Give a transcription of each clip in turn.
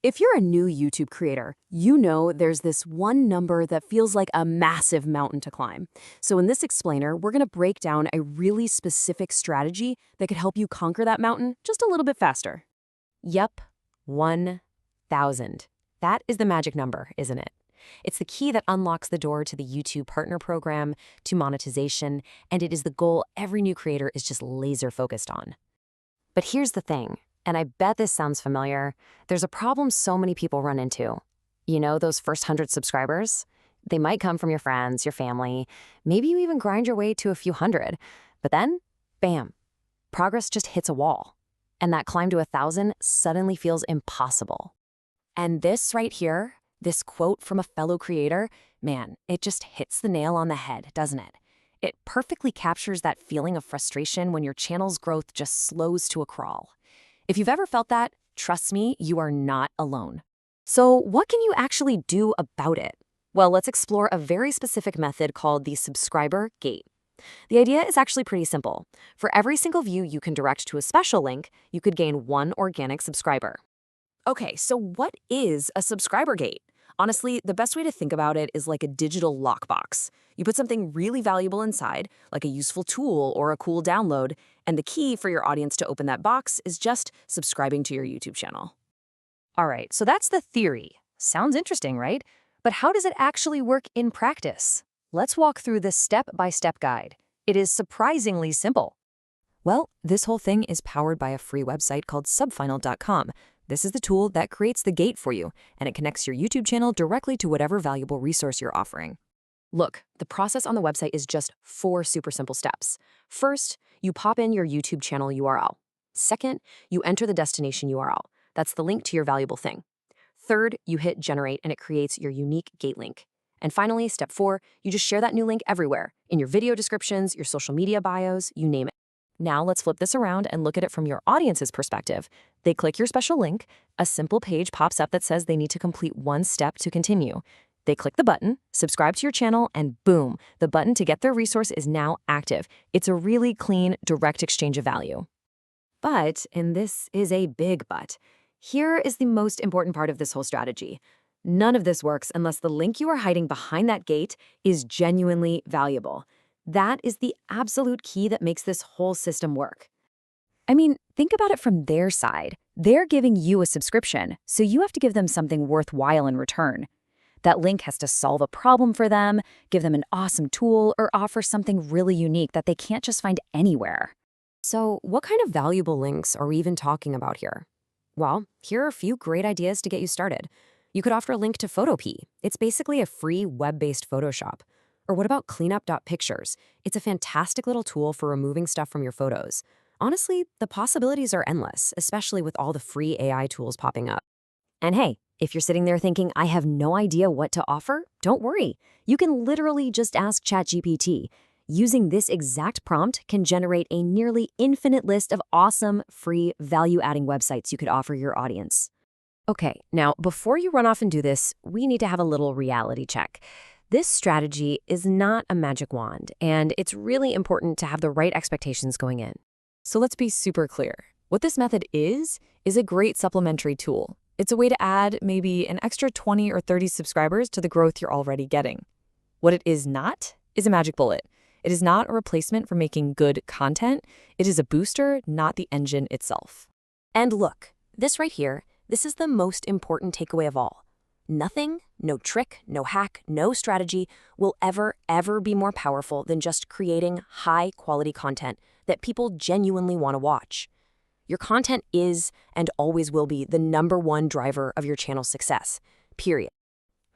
If you're a new YouTube creator, you know there's this one number that feels like a massive mountain to climb. So in this explainer, we're going to break down a really specific strategy that could help you conquer that mountain just a little bit faster. Yup, 1,000. That is the magic number, isn't it? It's the key that unlocks the door to the YouTube Partner Program, to monetization, and it is the goal every new creator is just laser focused on. But here's the thing, and I bet this sounds familiar. There's a problem so many people run into. You know, those first 100 subscribers? They might come from your friends, your family. Maybe you even grind your way to a few hundred. But then, bam, progress just hits a wall. And that climb to 1,000 suddenly feels impossible. And this right here, this quote from a fellow creator, man, it just hits the nail on the head, doesn't it? It perfectly captures that feeling of frustration when your channel's growth just slows to a crawl. If you've ever felt that, trust me, you are not alone. So what can you actually do about it? Well, let's explore a very specific method called the subscriber gate. The idea is actually pretty simple. For every single view you can direct to a special link, you could gain one organic subscriber. Okay, so what is a subscriber gate? Honestly, the best way to think about it is like a digital lockbox. You put something really valuable inside, like a useful tool or a cool download, and the key for your audience to open that box is just subscribing to your YouTube channel. All right, so that's the theory. Sounds interesting, right? But how does it actually work in practice? Let's walk through this step-by-step guide. It is surprisingly simple. Well, this whole thing is powered by a free website called subfinal.com. This is the tool that creates the gate for you, and it connects your YouTube channel directly to whatever valuable resource you're offering. Look, the process on the website is just 4 super simple steps. First, you pop in your YouTube channel URL. Second, you enter the destination URL. That's the link to your valuable thing. Third, you hit generate and it creates your unique gate link. And finally, step 4, you just share that new link everywhere, in your video descriptions, your social media bios, you name it. Now let's flip this around and look at it from your audience's perspective. They click your special link, a simple page pops up that says they need to complete one step to continue. They click the button, subscribe to your channel, and boom, the button to get their resource is now active. It's a really clean, direct exchange of value. But, and this is a big but, here is the most important part of this whole strategy. None of this works unless the link you are hiding behind that gate is genuinely valuable. That is the absolute key that makes this whole system work. I mean, think about it from their side. They're giving you a subscription, so you have to give them something worthwhile in return. That link has to solve a problem for them, give them an awesome tool, or offer something really unique that they can't just find anywhere. So what kind of valuable links are we even talking about here? Well, here are a few great ideas to get you started. You could offer a link to Photopea. It's basically a free web-based Photoshop. Or what about cleanup.pictures? It's a fantastic little tool for removing stuff from your photos. Honestly, the possibilities are endless, especially with all the free AI tools popping up. And hey, if you're sitting there thinking, I have no idea what to offer, don't worry. You can literally just ask ChatGPT. Using this exact prompt can generate a nearly infinite list of awesome, free, value-adding websites you could offer your audience. Okay, now before you run off and do this, we need to have a little reality check. This strategy is not a magic wand, and it's really important to have the right expectations going in. So let's be super clear. What this method is a great supplementary tool. It's a way to add maybe an extra 20 or 30 subscribers to the growth you're already getting. What it is not is a magic bullet. It is not a replacement for making good content. It is a booster, not the engine itself. And look, this right here, this is the most important takeaway of all. Nothing, no trick, no hack, no strategy will ever be more powerful than just creating high-quality content that people genuinely want to watch. Your content is and always will be the #1 driver of your channel's success, period.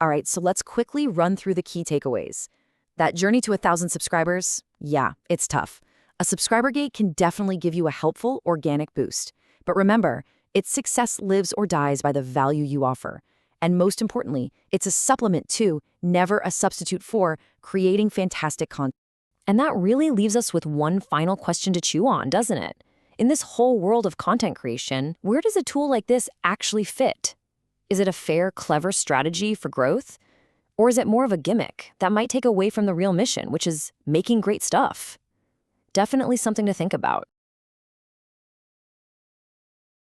All right, so let's quickly run through the key takeaways. That journey to 1,000 subscribers, yeah, it's tough. A subscriber gate can definitely give you a helpful, organic boost. But remember, its success lives or dies by the value you offer. And most importantly, it's a supplement to, never a substitute for, creating fantastic content. And that really leaves us with one final question to chew on, doesn't it? In this whole world of content creation, where does a tool like this actually fit? Is it a fair, clever strategy for growth? Or is it more of a gimmick that might take away from the real mission, which is making great stuff? Definitely something to think about.